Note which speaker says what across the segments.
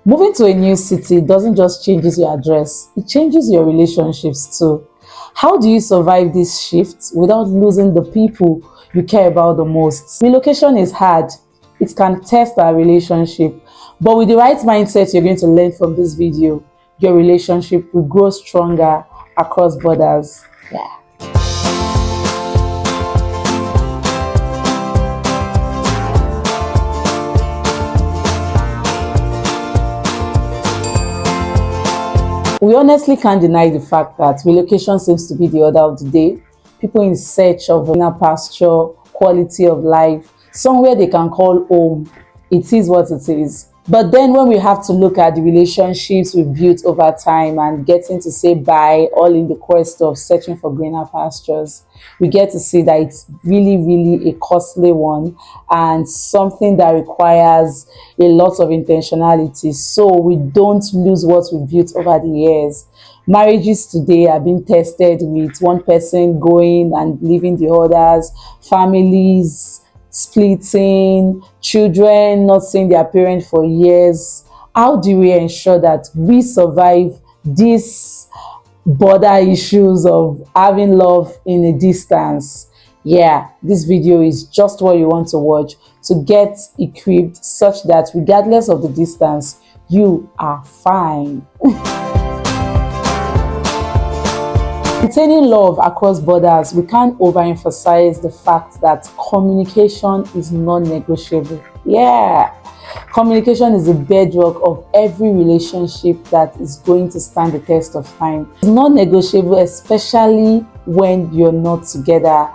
Speaker 1: Moving to a new city doesn't just changes your address, it changes your relationships too. How do you survive this shift without losing the people you care about the most? Relocation is hard. It can test our relationship, but with the right mindset you're going to learn from this video, your relationship will grow stronger across borders. Yeah. We honestly can't deny the fact that relocation seems to be the order of the day. People in search of greener pasture, quality of life, somewhere they can call home. It is what it is. But then when we have to look at the relationships we've built over time and getting to say bye, all in the quest of searching for greener pastures, we get to see that it's really a costly one and something that requires a lot of intentionality so we don't lose what we've built over the years. Marriages today are being tested with one person going and leaving the others, families splitting, children not seeing their parents for years. How do we ensure that we survive these border issues of having love in a distance? Yeah, this video is just what you want to watch to get equipped such that regardless of the distance, you are fine. Maintaining love across borders, we can't overemphasize the fact that communication is non-negotiable. Yeah, communication is the bedrock of every relationship that is going to stand the test of time. It's non-negotiable, especially when you're not together.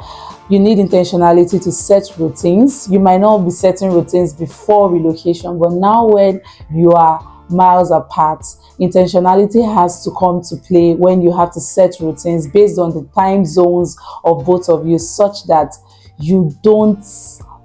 Speaker 1: You need intentionality to set routines. You might not be setting routines before relocation, but now when you are miles apart, intentionality has to come to play when you have to set routines based on the time zones of both of you, such that you don't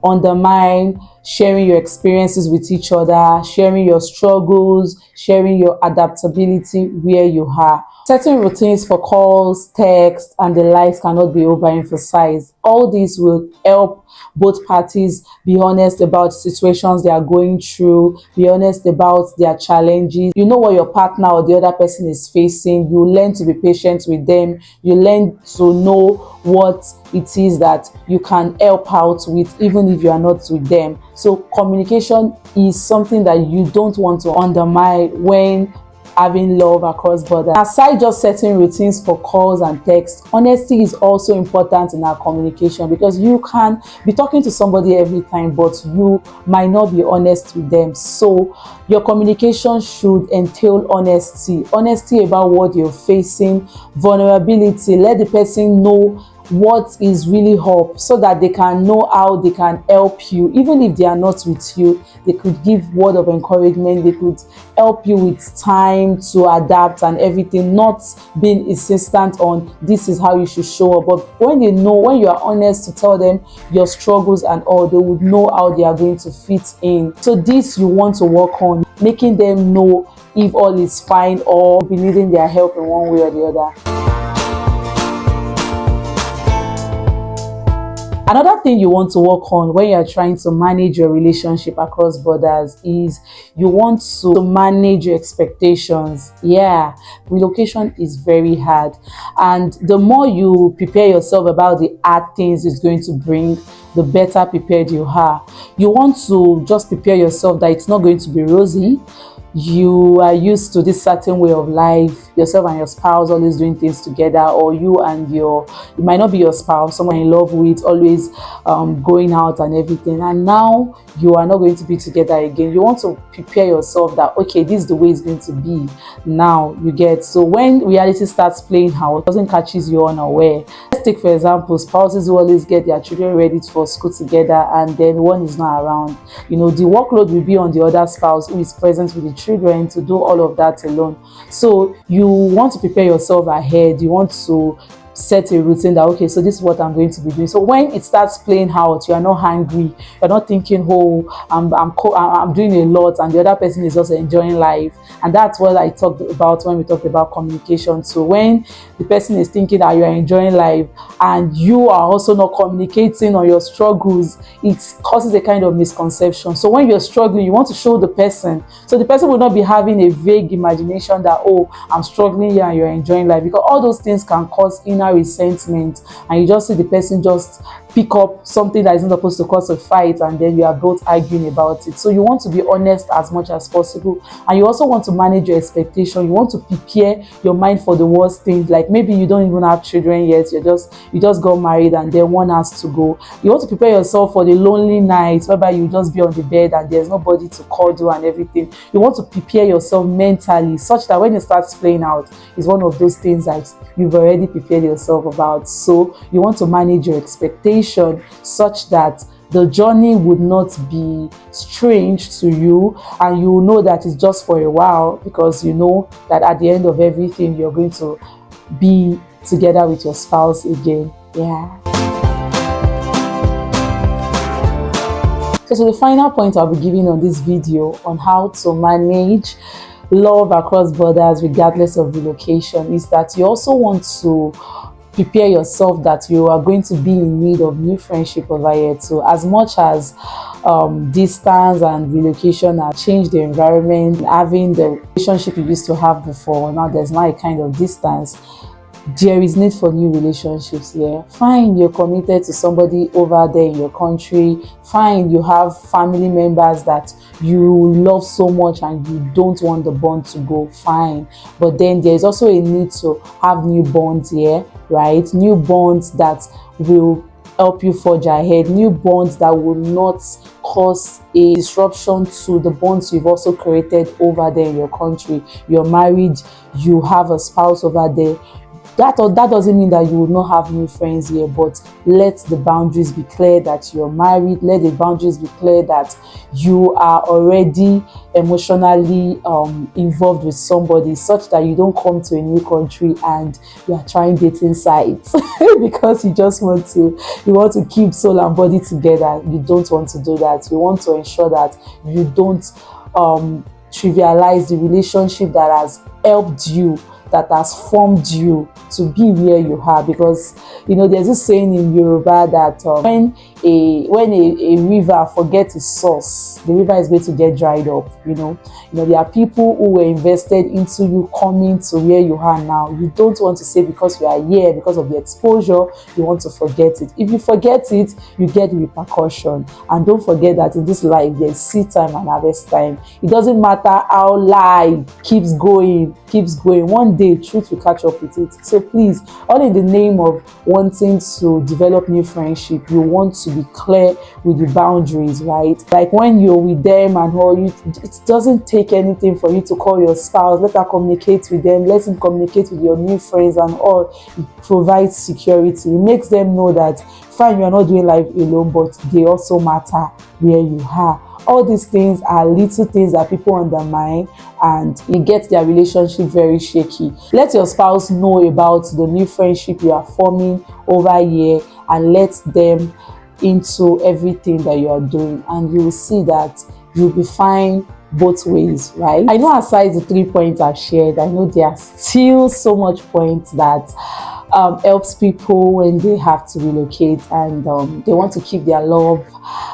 Speaker 1: undermine sharing your experiences with each other, sharing your struggles, sharing your adaptability where you are. Setting routines for calls, texts, and the likes cannot be overemphasized. All this will help both parties be honest about situations they are going through, be honest about their challenges. You know what your partner or the other person is facing. You learn to be patient with them. You learn to know what it is that you can help out with, even if you are not with them. So communication is something that you don't want to undermine when having love across borders. Aside just setting routines for calls and texts, honesty is also important in our communication, because you can be talking to somebody every time, but you might not be honest with them. So your communication should entail honesty about what you're facing, vulnerability. Let the person know what is really up so that they can know how they can help you. Even if they are not with you, they could give word of encouragement, they could help you with time to adapt and everything, not being insistent on this is how you should show up. But when they know, when you are honest to tell them your struggles and all, they would know how they are going to fit in. So this you want to work on, making them know if all is fine or be needing their help in one way or the other. Another thing you want to work on when you're trying to manage your relationship across borders is you want to manage your expectations. Yeah, relocation is very hard. And the more you prepare yourself about the hard things it's going to bring, the better prepared you are. You want to just prepare yourself that it's not going to be rosy. You are used to this certain way of life, yourself and your spouse always doing things together, or you might not be your spouse, someone in love with, always going out and everything, and now you are not going to be together again. You want to prepare yourself that, okay, this is the way it's going to be. Now you get, so when reality starts playing out, it doesn't catches you unaware. Let's take for example spouses who always get their children ready for school together, and then one is not around. You know, the workload will be on the other spouse who is present with the children to do all of that alone. So you want to prepare yourself ahead. You want to set a routine that, okay, so this is what I'm going to be doing. So when it starts playing out, you are not hungry, you're not thinking, oh, I'm doing a lot and the other person is also enjoying life. And that's what I talked about when we talked about communication. So when the person is thinking that you are enjoying life and you are also not communicating on your struggles, it causes a kind of misconception. So when you're struggling, you want to show the person, so the person will not be having a vague imagination that, oh, I'm struggling here and you're enjoying life, because all those things can cause inner resentment, and you just see the person just pick up something that isn't supposed to cause a fight, and then you are both arguing about it. So you want to be honest as much as possible, and you also want to manage your expectation. You want to prepare your mind for the worst things, like maybe you don't even have children yet, you just got married and then one has to go. You want to prepare yourself for the lonely nights whereby you just be on the bed and there's nobody to cuddle and everything. You want to prepare yourself mentally such that when it starts playing out, it's one of those things that you've already prepared yourself about. So you want to manage your expectation such that the journey would not be strange to you, and you know that it's just for a while, because you know that at the end of everything you're going to be together with your spouse again. Yeah. So the final point I'll be giving on this video on how to manage love across borders regardless of relocation is that you also want to prepare yourself that you are going to be in need of new friendship over here too. As much as distance and relocation have changed the environment, having the relationship you used to have before, now there's not a kind of distance, there is need for new relationships here. Fine, you're committed to somebody over there in your country. Fine, you have family members that you love so much and you don't want the bond to go. Fine, but then there's also a need to have new bonds here, right? New bonds that will help you forge ahead, new bonds that will not cause a disruption to the bonds you've also created over there in your country. You're married, you have a spouse over there. That doesn't mean that you will not have new friends here, but let the boundaries be clear that you're married. Let the boundaries be clear that you are already emotionally involved with somebody, such that you don't come to a new country and you are trying dating sites because you want to keep soul and body together. You don't want to do that. You want to ensure that you don't trivialize the relationship that has helped you, that has formed you to be where you are. Because there's this saying in Yoruba that when a river forgets its source, the river is going to get dried up. There are people who were invested into you coming to where you are now. You don't want to say because you are here, because of the exposure, you want to forget it. If you forget it, you get repercussion. And don't forget that in this life there's seed time and harvest time. It doesn't matter how lie keeps going. One day truth will catch up with it. So please, all in the name of wanting to develop new friendship, you want to be clear with the boundaries, right? Like when you're with them and all, it doesn't take anything for you to call your spouse, let her communicate with them, let him communicate with your new friends and all. It provides security. It makes them know that fine, you are not doing life alone, but they also matter where you are. All these things are little things that people undermine, and it gets their relationship very shaky. Let your spouse know about the new friendship you are forming over here, and let them into everything that you are doing, and you will see that you'll be fine both ways, right? I know aside the 3 points I've shared, I know there are still so much points that helps people when they have to relocate, and they want to keep their love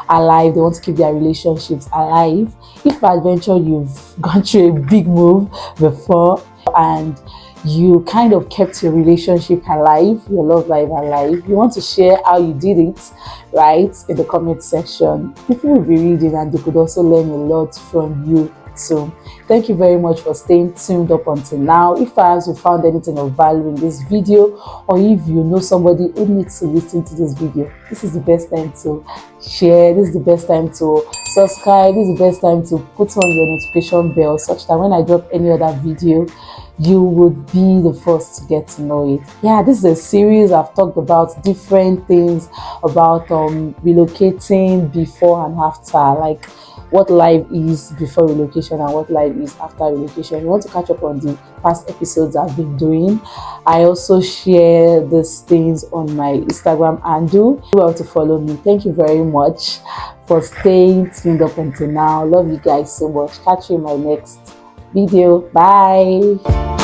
Speaker 1: alive, they want to keep their relationships alive. If adventure you've gone through a big move before and you kind of kept your relationship alive, your love life alive, you want to share how you did it, right, in the comment section. People will be reading and they could also learn a lot from you. So thank you very much for staying tuned up until now. If perhaps you found anything of value in this video, or if you know somebody who needs to listen to this video, this is the best time to share, this is the best time to subscribe, this is the best time to put on your notification bell, such that when I drop any other video, you would be the first to get to know it. Yeah, this is a series. I've talked about different things about relocating before and after, like what life is before relocation and what life is after relocation. You want to catch up on the past episodes I've been doing. I also share these things on my Instagram and do well to follow me. Thank you very much for staying tuned up until now. Love you guys so much. Catch you in my next video. Bye.